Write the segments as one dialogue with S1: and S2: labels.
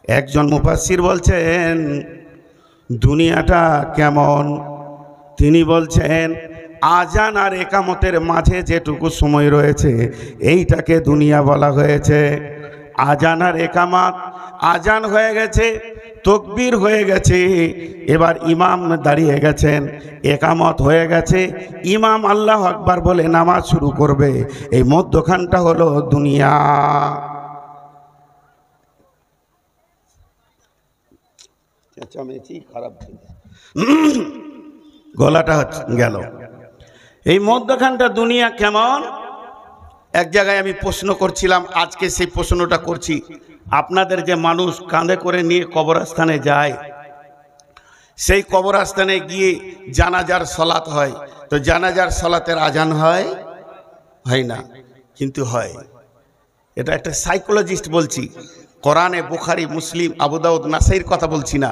S1: একজন মুফাসসির বলছেন দুনিয়াটা কেমন, তিনি বলছেন আজান আর একামতের মাঝে যেটুকু সময় রয়েছে এইটাকে দুনিয়া বলা হয়েছে। আজান আর একামত, আজান হয়ে গেছে, তকবীর হয়ে গেছে, এবার ইমাম দাঁড়িয়ে গেছেন, একামত হয়ে গেছে, ইমাম আল্লাহু আকবার বলে নামাজ শুরু করবে, এই মধ্যখানটা হলো দুনিয়া। খারাপ গলাটা গেল। এই মধ্যখানটা দুনিয়া কেমন? এক জায়গায় আমি প্রশ্ন করছিলাম, আজকে সেই প্রশ্নটা করছি। আপনাদের যে মানুষ কাঁধে করে নিয়ে কবরস্থানে যায়, সেই কবরস্থানে গিয়ে জানাজার সালাত হয়, তো জানাজার সালাতের আজান হয়? হয় না, কিন্তু হয়। এটা একটা সাইকোলজিস্ট বলছি, কোরআনে, বুখারী, মুসলিম, আবু দাউদ, নাসাইর কথা বলছি না।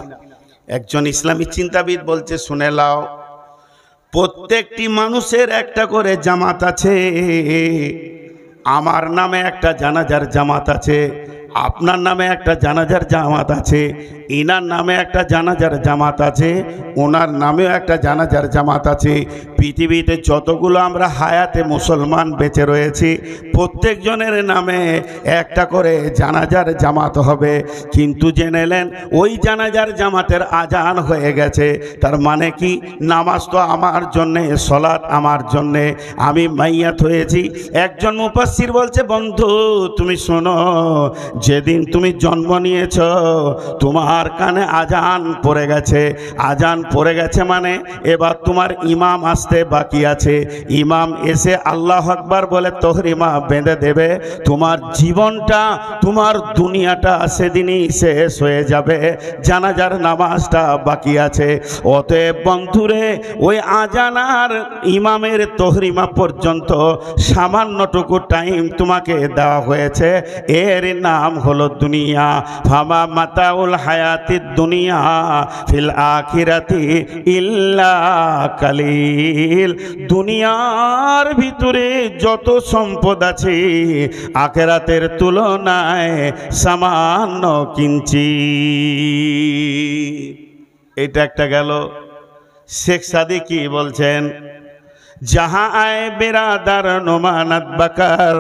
S1: একজন ইসলামী চিন্তাবিদ বলছে, শুনে লাও, প্রত্যেকটি মানুষের একটা করে জামাত আছে। আমার নামে একটা জানাজার জামাত আছে, আপনার নামে একটা জানাজার জামাত আছে, ইনার নামে একটা জানাজার জামাত আছে, ওনার নামেও একটা জানাজার জামাত আছে। পৃথিবীতে যতগুলো আমরা হায়াতে মুসলমান বেঁচে রয়েছি, প্রত্যেকজনের নামে একটা করে জানাজার জামাত হবে। কিন্তু জেনেলেন ওই জানাজার জামাতের আজান হয়ে গেছে, তার মানে কি? নামাজ তো আমার জন্যে, সলাৎ আমার জন্যে, আমি মাইয়াত হয়েছি। একজন মুফাসসির বলছে, বন্ধু তুমি শোনো, যেদিন তুমি জন্ম নিয়েছ তোমার কানে আজান পড়ে গেছে। আজান পড়ে গেছে মানে এবার তোমার ইমাম আসতে বাকি আছে। ইমাম এসে আল্লাহু আকবার বলে তহরিমা বেঁধে দেবে। তোমার জীবনটা, তোমার দুনিয়াটা সেদিনই শেষ হয়ে যাবে, জানাজার নামাজটা বাকি আছে। অতএব বন্ধুরে, ওই আজান আর ইমামের তহরিমা পর্যন্ত সামান্যটুকু টাইম তোমাকে দেওয়া হয়েছে, এর নাম হলো দুনিয়া। ফামা মাতাউল হায়াতিদ দুনিয়া ফিল আখিরাতি ইল্লা কালিল। দুনিয়ার ভিতরে যত সম্পদ আছে আখিরাতের তুলনায় সামান্য কিঞ্চিত। এটা একটা গেল। শেখ সাদি কি বলছেন? जहाँ आए बिरादर नुमानत बकर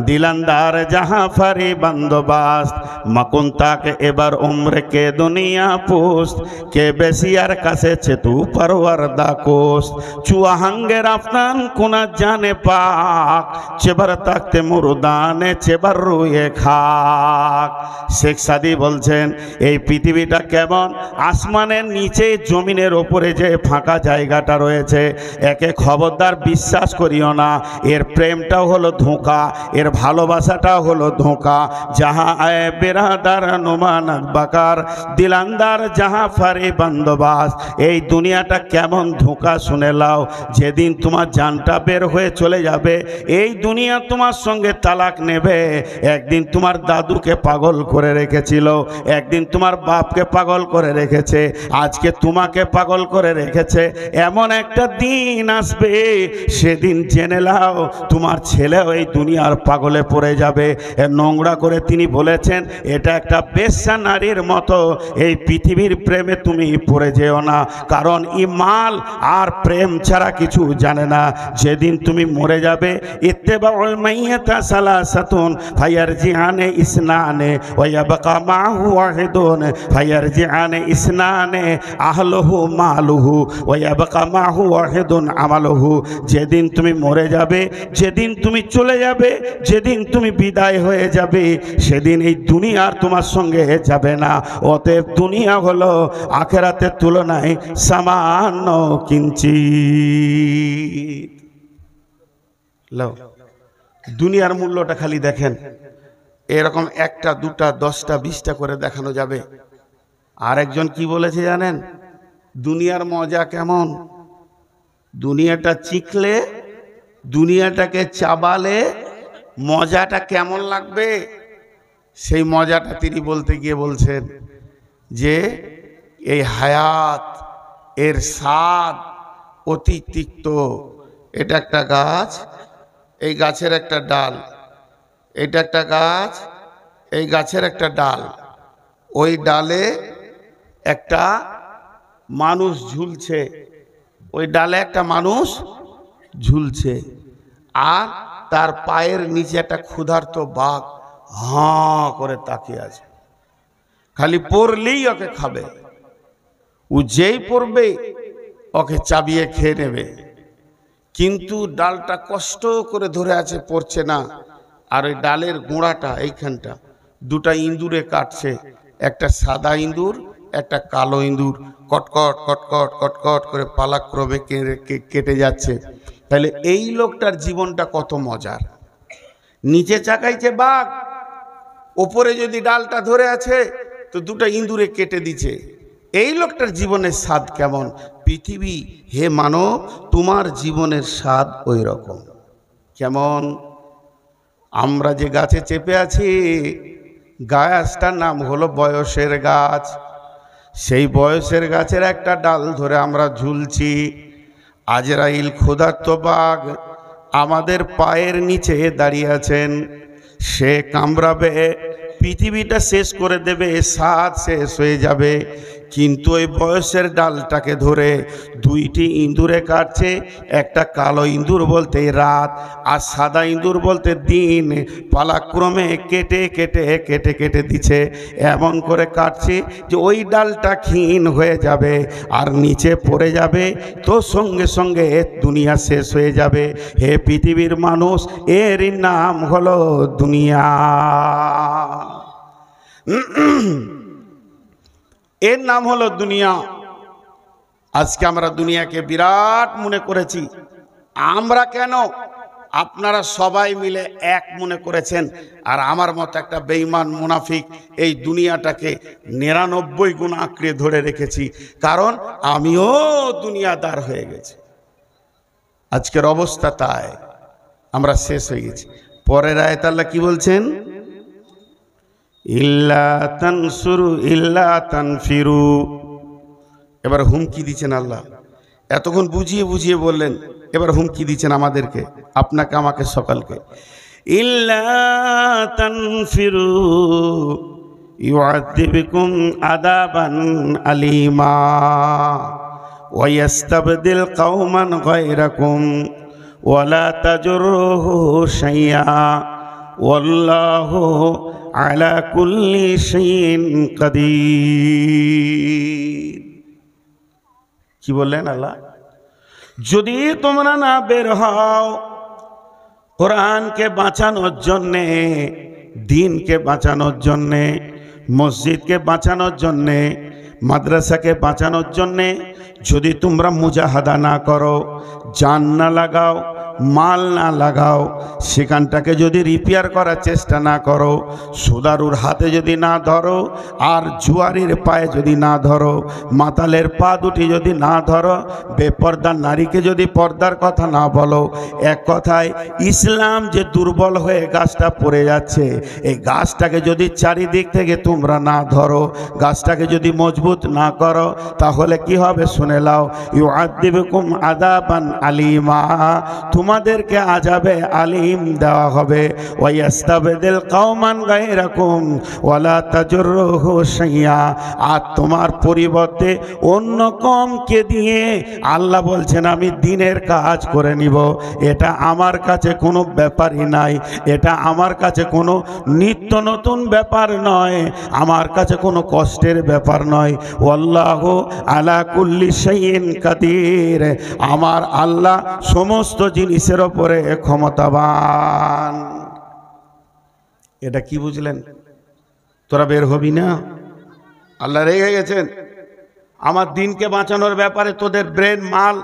S1: दिलंदार जहाँ फरी बंदोबस्त मकुन तक एबर उम्र के दुनिया पुस्त के बेसियार कसे चेतु परवरदा कोस्त चुआहंगे रफ्तान कुना जाने पाक चेबर तकते मुरुदाने चेबर रुए खाक। শেখ সাদি বলছেন এই পৃথিবীটা কেমন? আসমানের নিচে জমিনের ওপরে যে ফাঁকা জায়গাটা রয়েছে, একে খবরদার বিশ্বাস করিও না, এর প্রেমটাও হলো ধোঁকা, এর ভালোবাসাটাও হলো ধোঁকা। যাহা আয়ে বেরাদার নুমানাত বাকার দিলান্দার যাহা ফারে বন্দোবাস্ত। এই দুনিয়াটা কেমন ধোঁকা শুনে লাও। যেদিন তোমার জানটা বের হয়ে চলে যাবে, এই দুনিয়া তোমার সঙ্গে তালাক নেবে। একদিন তোমার দাদুকে পাগল করে রেখেছিল, একদিন তোমার বাপকে পাগল করে রেখেছে, আজকে তোমাকে পাগল করে রেখেছে। এমন একটা দিন আসবে, সেদিন জেনে নাও তোমার ছেলেও এই দুনিয়ার পাগলে পড়ে যাবে। নোংরা করে তিনি বলেছেন, এটা একটা বেশ্যা নারীর মতো, এই পৃথিবীর প্রেমে তুমি পড়ে যেও না, কারণ ইমাল আর প্রেম ছাড়া কিছু জানে না। যেদিন তুমি মরে যাবে, ইত্তেবাউল মাইয়াতা সালাসাতুন ফায়ারজিআনে ইসনানে ওয়ায়াবকা মাহু ওয়াহিদুন ফায়ারজিআনে ইসনানে আহলুহু মালুহু ওয়ায়াবকা মাহু ওয়াহিদুন আমালুহু। যেদিন তুমি মরে যাবে, যেদিন তুমি চলে যাবে, যেদিন তুমি বিদায় হয়ে যাবে, সেদিন এই দুনিয়া আর তোমার সঙ্গে যাবে না। অতএব দুনিয়া হলো আখিরাতের তুলনায় সামান্য কিঞ্চিত। দুনিয়ার মূল্যটা খালি দেখেন, এরকম একটা দুটা 10টা 20টা করে দেখানো যাবে। আর একজন কি বলেছে জানেন? দুনিয়ার মজা কেমন? দুনিয়াটা চিখলে, দুনিয়াটাকে চাবালে মজাটা কেমন লাগবে, সেই মজাটা তিনি বলতে গিয়ে বলছেন যে এই হায়াত, এর স্বাদ অতি তিক্ত। এটা একটা গাছ, এই গাছের একটা ডাল, এটা একটা গাছ, এই গাছের একটা ডাল, ওই ডালে একটা মানুষ ঝুলছে, ওই ডালে একটা মানুষ ঝুলছে, আর তার পায়ের নিচে একটা ক্ষুধার্ত বাঘ হাঁ করে তাকিয়ে আছে। খালি পড়লেই ওকে খাবে, ও যেই পড়বে ওকে চাবিয়ে খেয়ে নেবে। কিন্তু ডালটা কষ্ট করে ধরে আছে, পড়ছে না। আর ওই ডালের গোড়াটা এইখানটা দুটা ইঁদুরে কাটছে, একটা সাদা ইঁদুর, একটা কালো ইঁদুর, কটকট কটকট কটকট করে পালাক্রমে কেটে যাচ্ছে। তাহলে এই লোকটার জীবনটা কত মজার। নিচে চাকাইছে বাঘ, ওপরে যদি ডালটা ধরে আছে তো দুটা ইঁদুরে কেটে দিচ্ছে। এই লোকটার জীবনের স্বাদ কেমন? পৃথিবী হে মানব, তোমার জীবনের স্বাদ ওই রকম। কেমন? আমরা যে গাছে চেপে আছি, গাছটার নাম হলো বয়সের গাছ। সেই বয়সের গাছের একটা ডাল ধরে আমরা ঝুলছি। আজরাইল ক্ষুধার্ত বাঘ আমাদের পায়ের নিচে দাঁড়িয়ে আছেন। সে কামড়াবে, পৃথিবীটা শেষ করে দেবে, স্বাদ শেষ হয়ে যাবে। কিন্তু ওই বয়সের ডালটাকে ধরে দুইটি ইঁদুরে কাটছে। একটা কালো ইঁদুর বলতে রাত, আর সাদা ইঁদুর বলতে দিন। পালাক্রমে কেটে কেটে কেটে কেটে দিচ্ছে, এমন করে কাটছে যে ওই ডালটা ক্ষীণ হয়ে যাবে আর নিচে পড়ে যাবে, তো সঙ্গে সঙ্গে দুনিয়া শেষ হয়ে যাবে। হে পৃথিবীর মানুষ, এর নাম হলো দুনিয়া। এর নাম হলো দুনিয়া। আজকে আমরা দুনিয়াকে বিরাট মনে করেছি। আমরা কেন, আপনারা সবাই মিলে এক মনে করেছেন। আর আমার মতো একটা বেঈমান মুনাফিক এই দুনিয়াটাকে 99 গুণ আঁকড়ে ধরে রেখেছি, কারণ আমিও দুনিয়াদার হয়ে গেছি। আজকের অবস্থা তাই, আমরা শেষ হয়ে গেছি। পরের আয়াত আল্লাহ কি বলছেন? ইল্লা তানসুরু ইল্লা তানফিরু। এবার হুমকি দিচ্ছেন আল্লাহ। এতক্ষণ বুঝিয়ে বুঝিয়ে বললেন, এবার হুমকি দিচ্ছেন আমাদেরকে, আপনাকে আমাকে সকলকে। ইল্লা তানফিরু ইউআযিবকুম আযাবান আলীমা ওয়া ইস্তাবদিল কওমান গায়রাকুম ওয়া লা তাজুরুহু শাইয়্যা ওয়াল্লাহু আলা কুল্লি শাইইন কাদির। কি বললেন আল্লাহ? যদি তোমরা না বের হও কোরআনকে বাঁচানোর জন্যে, দ্বীনকে বাঁচানোর জন্যে, মসজিদকে বাঁচানোর জন্যে, মাদ্রাসাকে বাঁচানোর জন্যে, যদি তোমরা মুজাহাদা না করো, জান না লাগাও, মাল না লাগাও, সেখানটাকে যদি রিপেয়ার করার চেষ্টা না করো, সুদারুর হাতে যদি না ধরো, আর জুয়ারির পায়ে যদি না ধরো, মাতালের পা দুটি যদি না ধরো, বেপর্দার নারীকে যদি পর্দার কথা না বলো, এক কথায় ইসলাম যে দুর্বল হয়ে গাছটা পড়ে যাচ্ছে, এই গাছটাকে যদি চারিদিক থেকে তোমরা না ধরো, গাছটাকে যদি মজবুত না করো, তাহলে কি হবে শুনে লাও। ইউআযিবকুম আযাবান আলীমা, তোমাদেরকে আযাবে আলিম দেওয়া হবে। ওয়া ইস্তাবদিল কওমান গায়রাকুম ওয়া লা তাজুরুহু শাইয়্যা, আর তোমার পরিবর্তে অন্য কমকে দিয়ে আল্লাহ বলছেন আমি দ্বীনের কাজ করে নিব। এটা আমার কাছে কোনো ব্যাপারই নাই, এটা আমার কাছে কোনো নিত্য নতুন ব্যাপার নয়, আমার কাছে কোনো কষ্টের ব্যাপার নয়। ওয়াল্লাহু আলা কুল্লি শাইইন কাদির, আমার আল্লাহ সমস্ত জিনিসের ওপরে ক্ষমতাবান। এটা কি বুঝলেন? তোরা বের হবি না? আল্লাহ রেগে গেছেন। আমার দ্বীনকে বাঁচানোর ব্যাপারে তোদের ব্রেন মাল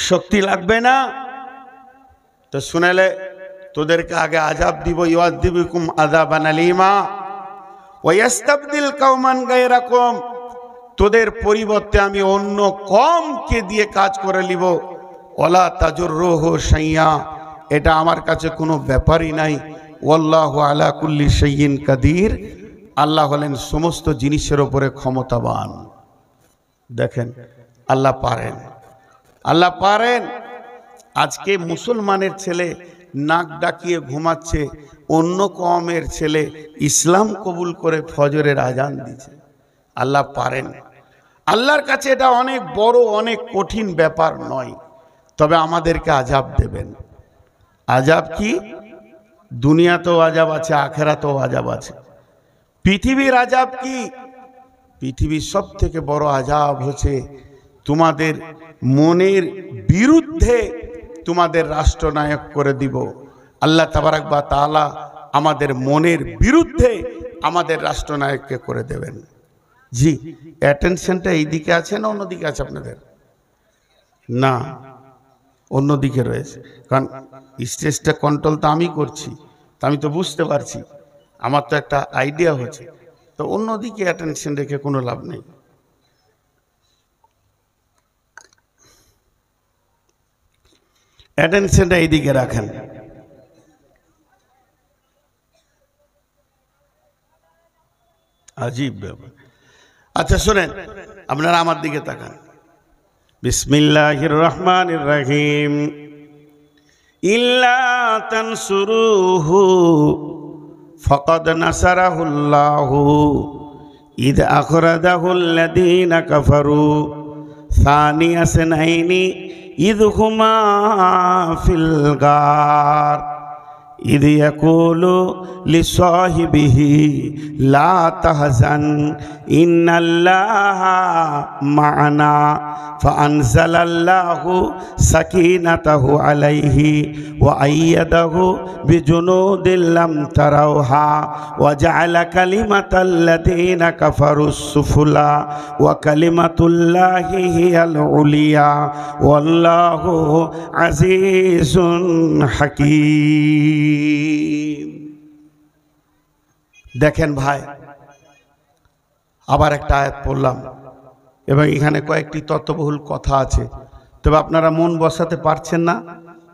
S1: শক্তি লাগবে না তো শুনেলে তোদেরকে আগে আযাব দিব। ইউআযিবকুম আযাবান আলীমা ওয়া ইস্তাবদিল কওমান গায়রাকুম, তোদের পরিবর্তে আমি অন্য কমকে দিয়ে কাজ করে নিব। ওয়ালা তাজুরুহু শাইয়্যা, এটা আমার কাছে কোনো ব্যাপারই নাই। ওয়াল্লাহু আলা কুল্লি শাইইন কাদির, আল্লাহ হলেন সমস্ত জিনিসের উপরে ক্ষমতাবান। দেখেন আল্লাহ পারেন, আল্লাহ পারেন। আজকে মুসলমানের ছেলে নাক ডাকিয়ে ঘুমাচ্ছে, অন্য কওমের ছেলে ইসলাম কবুল করে ফজরের আজান দিচ্ছে। আল্লাহ পারেন। আল্লাহর কাছে এটা অনেক বড়, অনেক কঠিন ব্যাপার নয়, তবে আমাদেরকে আযাব দেবেন। আযাব কি? দুনিয়াতেও আযাব আছে, আখিরাতেও আযাব আছে। পৃথিবীর আযাব কি? পৃথিবীর সব থেকে বড় আযাব হচ্ছে তোমাদের মনের বিরুদ্ধে তোমাদের রাষ্ট্রনায়ক করে দিব। আল্লাহ তাবারাক ওয়া তাআলা আমাদের মনের বিরুদ্ধে আমাদের রাষ্ট্রনায়ককে করে দেবেন। জি, অ্যাটেনশনটা এইদিকে আছে না অন্যদিকে আছে আপনাদের? না, অন্যদিকে রয়েছে, কারণ স্টেজটা কন্ট্রোল তো আমি করছি, তা আমি তো বুঝতে পারছি, আমার তো একটা আইডিয়া হচ্ছে, তো অন্যদিকে অ্যাটেনশন রেখে কোনো লাভ নেই। অ্যাটেনশনটা এইদিকে রাখেন। আজীব ব্যাপার। আচ্ছা শুনেন, আপনারা আমার দিকে তাকান। বিসমিল্লাহির রহমানির রহিম। ইল্লা তানসুরুহু ফাকাদ নাসারাহুল্লাহু ইদ আখরাজাহুল্লাযীনা কাফারু সানিয়া সানাইনি ইদ হুমা ফিল গার ইদ ইয়াকুলু লিসাহিবিহি লা তাহজান ইন্নাল্লাহা মা'ানা ফাআনজালাল্লাহু সাকিনাতাহু আলাইহি ওয়া আইয়াদাহু বিজুনুদিন লাম তারাউহা ওয়া জা'আলা কালিমাতাল্লাযীনা কাফারুস সুফলা ওয়া কালিমাতুল্লাহি হিয়াল উলিয়া ওয়াল্লাহু আজিজুন হাকীম। দেখেন ভাই, আবার একটা আয়াত পড়লাম এবং এখানে কয়েকটি তত্ত্ববহুল কথা আছে, তবে আপনারা মন বসাতে পারছেন না,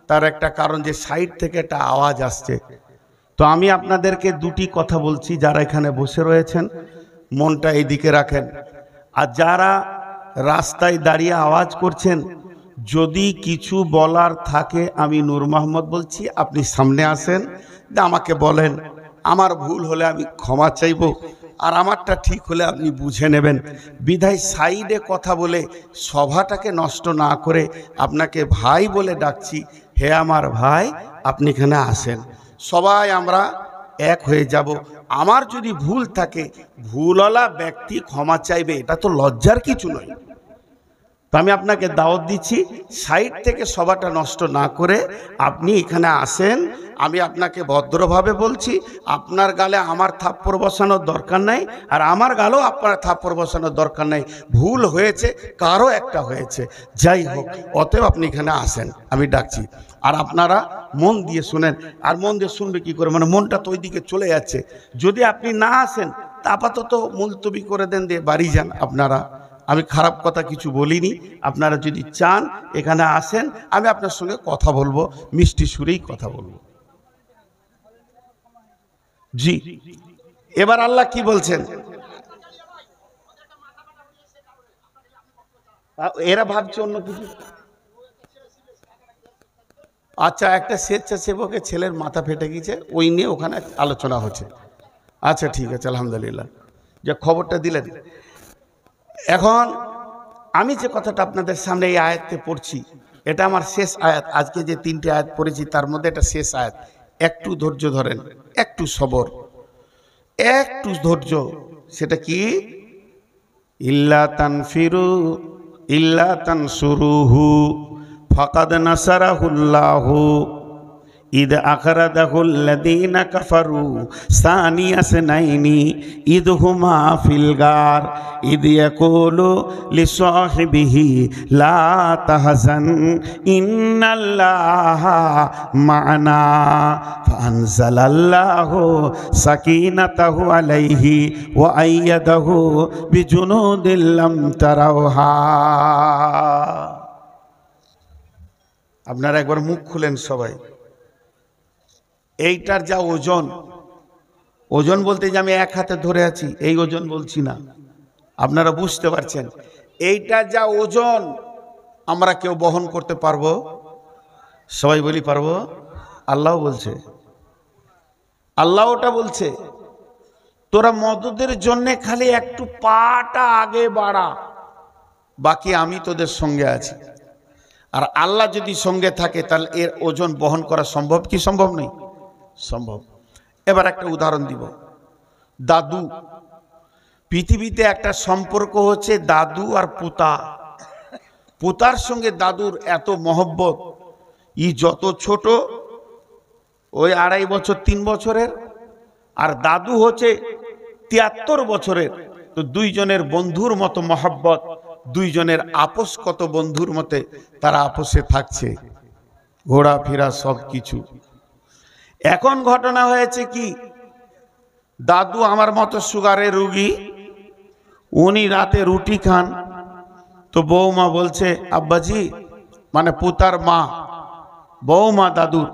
S1: তার একটা কারণ যে সাইড থেকে একটা আওয়াজ আসছে। তো আমি আপনাদেরকে দুটি কথা বলছি, যারা এখানে বসে রয়েছেন মনটা এইদিকে রাখেন, আর যারা রাস্তায় দাঁড়িয়ে আওয়াজ করছেন, যদি কিছু বলার থাকে, আমি নূর মোহাম্মদ বলছি, আপনি সামনে আসেন, আমাকে বলেন, আমার ভুল হলে আমি ক্ষমা চাইব, আর আমারটা ঠিক হলে আপনি বুঝে নেবেন। বিধায় সাইডে কথা বলে সভাটাকে নষ্ট না করে আপনাকে ভাই বলে ডাকছি, হে আমার ভাই, আপনি এখানে আসেন, সবাই আমরা এক হয়ে যাব। আমার যদি ভুল থাকে, ভুলওয়ালা ব্যক্তি ক্ষমা চাইবে, এটা তো লজ্জার কিছু নয়। তো আমি আপনাকে দাওয়াত দিচ্ছি, সাইড থেকে সভাটা নষ্ট না করে আপনি এখানে আসেন। আমি আপনাকে ভদ্রভাবে বলছি, আপনার গালে আমার থাপ্পড় বসানোর দরকার নাই, আর আমার গালেও আপনার থাপ্পড় বসানোর দরকার নাই। ভুল হয়েছে, কারো একটা হয়েছে, যাই হোক, অতএব আপনি এখানে আসেন, আমি ডাকছি। আর আপনারা মন দিয়ে শুনেন, আর মন দিয়ে শুনবে কি করে, মানে মনটা তো ওই দিকে চলে যাচ্ছে। যদি আপনি না আসেন, তা আপাতত মুলতবি করে দেন, দিয়ে বাড়ি যান আপনারা। আমি খারাপ কথা কিছু বলিনি, আপনারা যদি চান এখানে আসেন, আমি আপনার সঙ্গে কথা বলবো, মিষ্টি সুরেই কথা বলবো। জি, এবার আল্লাহ কি বলছেন? এরা ভাবছে অন্য কিছু। আচ্ছা, একটা স্বেচ্ছাসেবকের ছেলের মাথা ফেটে গেছে, ওই নিয়ে ওখানে আলোচনা হচ্ছে। আচ্ছা ঠিক আছে, আলহামদুলিল্লাহ, যে খবরটা দিলেন। এখন আমি যে কথাটা আপনাদের সামনে এই আয়াতে পড়ছি, এটা আমার শেষ আয়াত। আজকে যে তিনটে আয়াত পড়েছি তার মধ্যে এটা শেষ আয়াত। একটু ধৈর্য ধরেন, একটু সবর, একটু ধৈর্য। সেটা কি? ইল্লা তানফিরু ইল্লা তানসুরুহু ফাকাদ নাসারাহুল্লাহু ইদ আখরাজাহুল্লাযীনা কাফারু সানিয়া সানাইনি ইদ হুমা ফিল গার ইদ ইয়াকুলু লিসাহিবিহি লা তাহজান ইন্নাল্লাহা মা'ানা ফাআনজালাল্লাহু সাকিনাতাহু আলাইহি ওয়া আইয়াদাহু বিজুনুদিন লাম তারাউহা। আপনারা একবার মুখ খুলেন সবাই। এইটার যা ওজন, ওজন বলতে যে আমি এক হাতে ধরে আছি এই ওজন বলছি না, আপনারা বুঝতে পারছেন। এইটার যা ওজন আমরা কেউ বহন করতে পারবো? সবাই বলি পারবো? আল্লাহ বলছে, আল্লাহ ওটা বলছে তোরা মদদের জন্য খালি একটু পাটা আগে বাড়া, বাকি আমি তোদের সঙ্গে আছি। আর আল্লাহ যদি সঙ্গে থাকে তাহলে এর ওজন বহন করা সম্ভব কি সম্ভব নেই? সম্ভব। এবার একটা উদাহরণ দিব। দাদু, পৃথিবীতে একটা সম্পর্ক হচ্ছে দাদু আর পুতা। পুতার সঙ্গে দাদুর এত মহব্বত, ই যত ছোট ওই 2.5 বছর 3 বছরের, আর দাদু হচ্ছে 73 বছরের। তো দুইজনের বন্ধুর মতো মহব্বত, দুইজনের আপোষ কত বন্ধুর মতে তারা আপোষে থাকছে, ঘোরাফেরা সব কিছু। এখন ঘটনা হয়েছে কি, দাদু আমার মতো সুগারের রুগী, উনি রাতে রুটি খান। তো বৌমা বলছে, আব্বাজি মানে পুতার মা, বৌমা দাদুর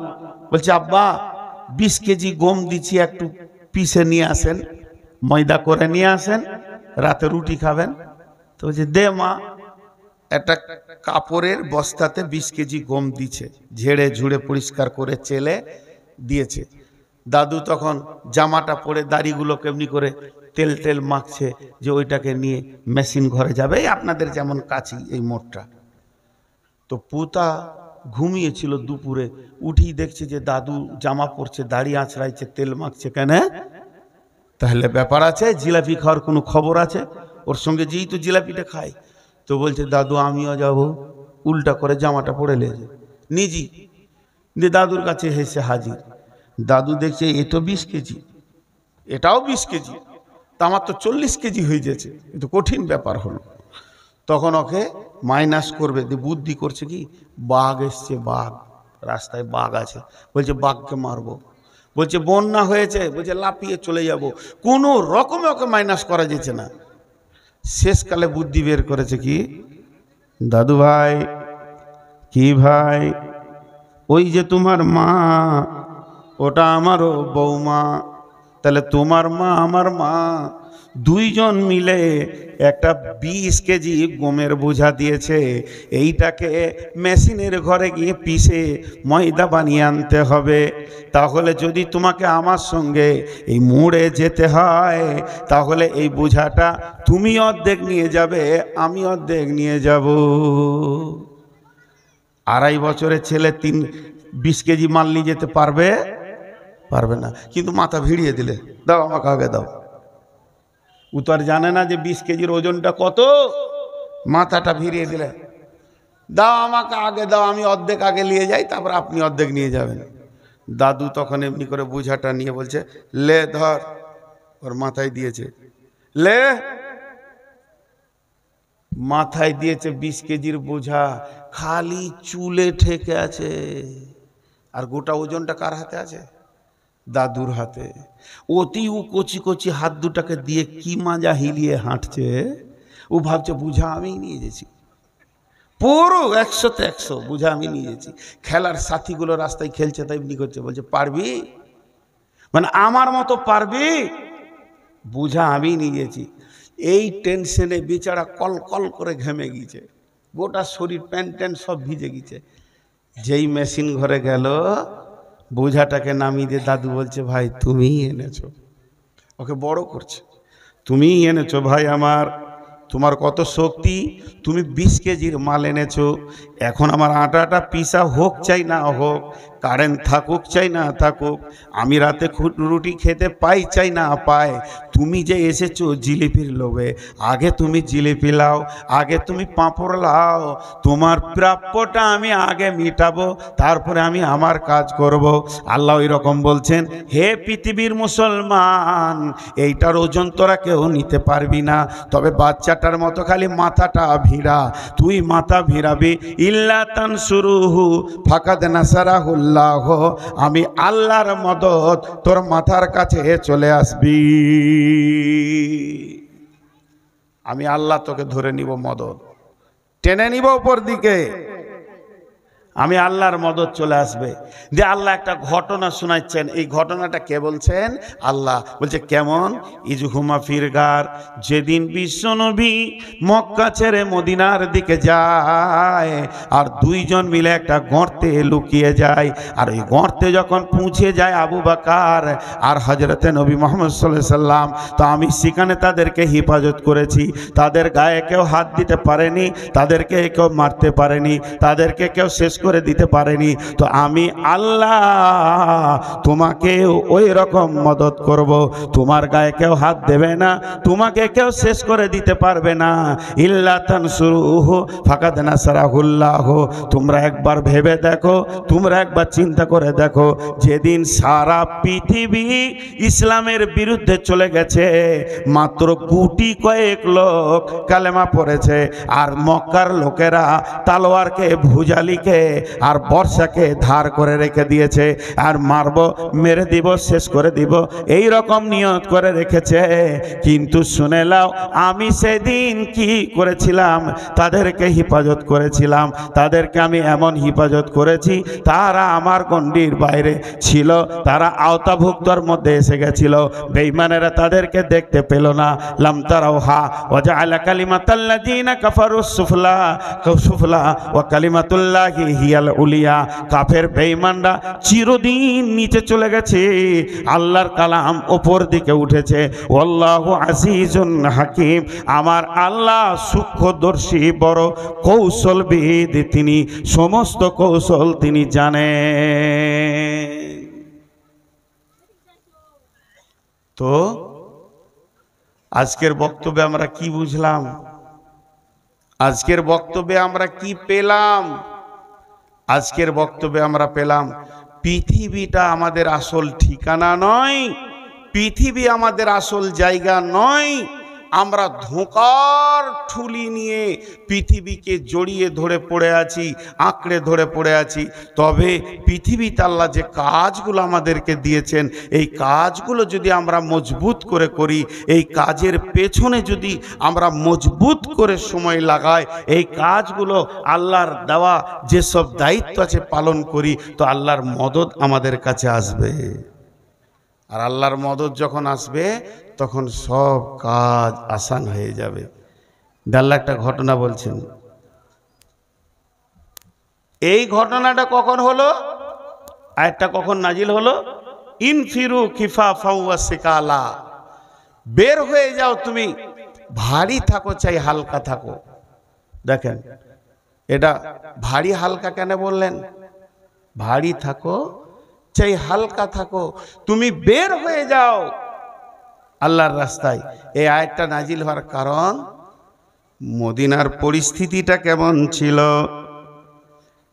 S1: বলছে, আব্বা 20 কেজি গম দিচ্ছি, একটু পিষে নিয়ে আসেন, ময়দা করে নিয়ে আসেন, রাতে রুটি খাবেন। তো বলছে, দে মা। একটা কাপড়ের বস্তাতে 20 কেজি গম দিচ্ছে, ঝেড়ে ঝুড়ে পরিষ্কার করে চেলে দিয়েছে। দাদু তখন জামাটা পরে দাড়িগুলো কেমনি করে তেল তেল মাখছে, যে ওইটাকে নিয়ে মেশিন ঘরে যাবে, আপনাদের যেমন কাছি এই মোটটা। তো পুতা ঘুমিয়েছিল, দুপুরে উঠি দেখছে যে দাদু জামা পরছে, দাড়ি আঁচড়াইছে, তেল মাখছে। কেন? তাহলে ব্যাপার আছে, জিলাপি খাওয়ার কোনো খবর আছে? ওর সঙ্গে যেই তো জিলাপিটা খায়। তো বলছে, দাদু আমিও যাব, উল্টা করে জামাটা পরে লেগে নিজি দিয়ে দাদুর কাছে হেসে হাজির। দাদু দেখছে এ তো 20 কেজি, এটাও 20 কেজি, তা আমার তো 40 কেজি হয়ে যাচ্ছে, কিন্তু কঠিন ব্যাপার হলো। তখন ওকে মাইনাস করবে, বুদ্ধি করছে কি, বাঘ এসছে, বাঘ রাস্তায় বাঘ আছে, বলছে বাঘকে মারবো। বলছে বন্যা হয়েছে, বলছে লাফিয়ে চলে যাব। কোনো রকমে ওকে মাইনাস করা যেছে না। শেষকালে বুদ্ধি বের করেছে কি, দাদু ভাই, কি ভাই, ওই যে তোমার মা, ওটা আমারও বৌমা, তাহলে তোমার মা আমার মা, দুইজন মিলে একটা 20 কেজি গমের বোঝা দিয়েছে। এইটাকে মেশিনের ঘরে গিয়ে পিষে ময়দা বানিয়ে আনতে হবে। তাহলে যদি তোমাকে আমার সঙ্গে এই মোড়ে যেতে হয়, তাহলে এই বোঝাটা তুমি অর্ধেক নিয়ে যাবে, আমি অর্ধেক নিয়ে যাব। 2.5 বছরের ছেলে 20 কেজি মাল নিয়ে যেতে পারবে? পারবে না। কিন্তু মাথা ভিড়িয়ে দিলে, দাও আমাকে আগে দাও। ও তো আর জানে না যে 20 কেজির ওজনটা কত। মাথাটা ভিড়িয়ে দিলে, দাও আমাকে আগে দাও, আমি অর্ধেক আগে নিয়ে যাই, তারপর আপনি অর্ধেক নিয়ে যাবেন। দাদু তখন এমনি করে বোঝাটা নিয়ে বলছে, লে ধর, ওর মাথায় দিয়েছে, লে, মাথায় দিয়েছে 20 কেজির বোঝা, খালি চুলে ঠেকে আছে। আর গোটা ওজনটা কার হাতে আছে? দাদুর হাতে। অতি ও কচি কচি হাত দুটাকে দিয়ে কি মাজা হিলিয়ে হাঁটছে। ও ভাবছে বুঝা আমি নিয়ে গেছি, পুরো 100-তে 100 বুঝা আমি নিয়ে গেছি। খেলার সাথীগুলো রাস্তায় খেলছে, তাই এমনি করছে, বলছে পারবি, মানে আমার মতো পারবি? বুঝা আমি নিয়ে গেছি। এই টেনশনে বেচারা কল কল করে ঘেমে গিয়েছে, গোটা শরীর প্যান্ট ট্যান্ট সব ভিজে গিয়েছে। যেই মেশিন ঘরে গেল, বোঝাটাকে নামিয়ে দিয়ে দাদু বলছে, ভাই তুমিই এনেছো। ওকে বড় করছে, তুমিই এনেছো ভাই আমার, তোমার কত শক্তি, তুমি 20 কেজির মাল এনেছো। এখন আমার আটাটা পিসা হোক চাই না হোক, কারেন্ট থাকুক চাই না থাকুক, আমি রাতে রুটি খেতে পাই চাই না পাই, তুমি যে এসেছো জিলিপির লোভে, আগে তুমি জিলিপি লাও, আগে তুমি পাঁপড় লাও, তোমার প্রাপ্যটা আমি আগে মিটাবো, তারপরে আমি আমার কাজ করব। আল্লাহ ওই রকম বলছেন, হে পৃথিবীর মুসলমান, এইটার ওজন তোরা কেউ নিতে পারবি না, তবে বাচ্চাটার মতো খালি মাথাটা ভিড়া, তুই মাথা ভিড়াবি। ইল্লা তানসুরুহু ফাকাদ নাসারাহুল্লাহ, আমি আল্লাহর মদদ তোর মাথার কাছে চলে আসবি, আমি আল্লাহ তোকে ধরে নিব, মদদ টেনে নিব উপর দিকে। আমি আল্লাহর মদত চলে আসবে। যে আল্লাহ একটা ঘটনা শোনাচ্ছেন, এই ঘটনাটা কে বলছেন? আল্লাহ বলছে কেমন? ইজহুমা ফিরগার, যেদিন বিশ্বনবী মক্কা ছেড়ে মদিনার দিকে যায় আর দুইজন মিলে একটা গর্তে লুকিয়ে যায়, আর ওই গর্তে যখন পৌঁছে যায় আবু বকর আর হযরতে নবী মুহাম্মদ সাল্লাল্লাহু আলাইহি সাল্লাম, তো আমি সেখানে তাদেরকে হেফাজত করেছি। তাদের গায়ে কেউ হাত দিতে পারেনি, তাদেরকে কেউ মারতে পারেনি, তাদেরকে কেউ শেষ করে দিতে পারেনি। তো আমি আল্লাহ তোমাকে ওই রকম মদত করব, তোমার গায়ে কেউ হাত দেবে না, তোমাকে কেউ শেষ করে দিতে পারবে না। ইল্লা তানসুরুহু ফাকাদ নাসারাহুল্লাহ। তোমরা একবার ভেবে দেখো, তোমরা একবার চিন্তা করে দেখো, যেদিন সারা পৃথিবী ইসলামের বিরুদ্ধে চলে গেছে, মাত্র গুটি কয়েক লোক কালেমা পড়েছে, আর মক্কার লোকেরা তালোয়ারকে, ভুজালিকে আর বর্ষাকে ধার করে রেখে দিয়েছে, আর মারব, মেরে দিব, শেষ করে দিব, এই রকম নিয়ত করে রেখেছে। কিন্তু শুনে নাও, আমি সেদিন কি করেছিলাম? তাদেরকে হেফাজত করেছিলাম, তাদেরকে আমি এমন হেফাজত করেছি, তারা আমার গণ্ডির বাইরে ছিল, তারা আওতাভুক্তর মধ্যে এসে গেছিল। বেঈমানেরা তাদেরকে দেখতে পেল না। লাম তারাউহা ওয়া জাআলা কালিমাতাল্লাযিনা কাফারুস সুফলা ওয়া কালিমাতুল্লাহি হিয়াল উলিয়া। কাফের বেঈমানরা চিরদিন নিচে চলে গেছে, আল্লাহর কালাম উপর দিকে উঠেছে। আল্লাহু আজিজুন হাকিম, আমার আল্লাহ সূক্ষ্মদর্শী, বড় কৌশলবিদ, তিনি সমস্ত কৌশল তিনি জানেন। তো আজকের বক্তব্যে আমরা কি বুঝলাম? আজকের বক্তব্যে আমরা কি পেলাম? আজকের বক্তব্যে আমরা পেলাম পৃথিবীটা আমাদের আসল ঠিকানা নয়, পৃথিবী আমাদের আসল জায়গা নয়। আমরা ধোঁকার ঠুলি নিয়ে পৃথিবীকে জড়িয়ে ধরে পড়ে আছি, আঁকড়ে ধরে পড়ে আছি। তবে পৃথিবীতে আল্লাহ যে কাজগুলো আমাদেরকে দিয়েছেন, এই কাজগুলো যদি আমরা মজবুত করে করি, এই কাজের পেছনে যদি আমরা মজবুত করে সময় লাগাই, এই কাজগুলো আল্লাহর দেওয়া যেসব দায়িত্ব আছে পালন করি, তো আল্লাহর মদদ আমাদের কাছে আসবে। আর আল্লাহর মদদ যখন আসবে, তখন সব কাজ আসান হয়ে যাবে। আল্লাহ একটা ঘটনা বলছেন, এই ঘটনাটা কখন হলো? আয়াতটা কখন নাজিল হলো? ইনফিরু খিফাফাও ওয়া সিকালা, বের হয়ে যাও তুমি, ভারী থাকো চাই হালকা থাকো। দেখেন, এটা ভারী হালকা কেন বললেন? ভারী থাকো চাই হালকা থাকো, তুমি বের হয়ে যাও আল্লাহর রাস্তায়। এই আয়াতটা নাজিল হওয়ার কারণ, মদিনার পরিস্থিতিটা কেমন ছিল?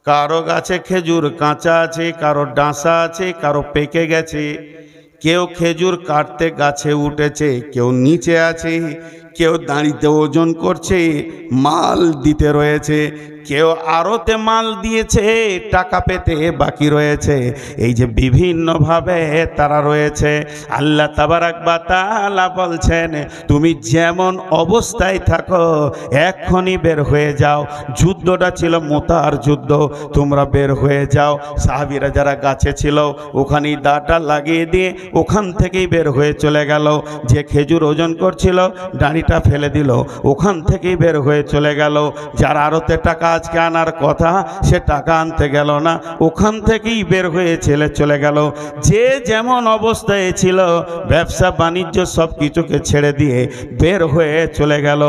S1: কারো গাছে খেজুর কাঁচা আছে, কারো ডাঁসা আছে, কারো পেকে গেছে। কেউ খেজুর কাটতে গাছে উঠেছে, কেউ নিচে আছে, কেউ দাঁড়িতে ওজন করছে, মাল দিতে রয়েছে, কেউ আড়তে মাল দিয়েছে, টাকা পেতে বাকি রয়েছে। এই যে বিভিন্নভাবে তারা রয়েছে। আল্লাহ তাবারাক ওয়া তাআলা বলছেন, তুমি যেমন অবস্থায় থাকো এখনই বের হয়ে যাও। যুদ্ধটা ছিল মুতার যুদ্ধ, তোমরা বের হয়ে যাও। সাহাবীরা যারা গাছে ছিল ওখানেই দাঁড়টা লাগিয়ে দিয়ে ওখান থেকেই বের হয়ে চলে গেল। যে খেজুর ওজন করছিল ডাঁড়িটা ফেলে দিল, ওখান থেকেই বের হয়ে চলে গেল। যার আড়তে টাকা আজকে আনার কথা, সে টাকা আনতে গেল না, ওখান থেকেই বের হয়ে চলে গেল। যে যেমন অবস্থায় ছিল ব্যবসা বাণিজ্য সব কিছুকে ছেড়ে দিয়ে বের হয়ে চলে গেল।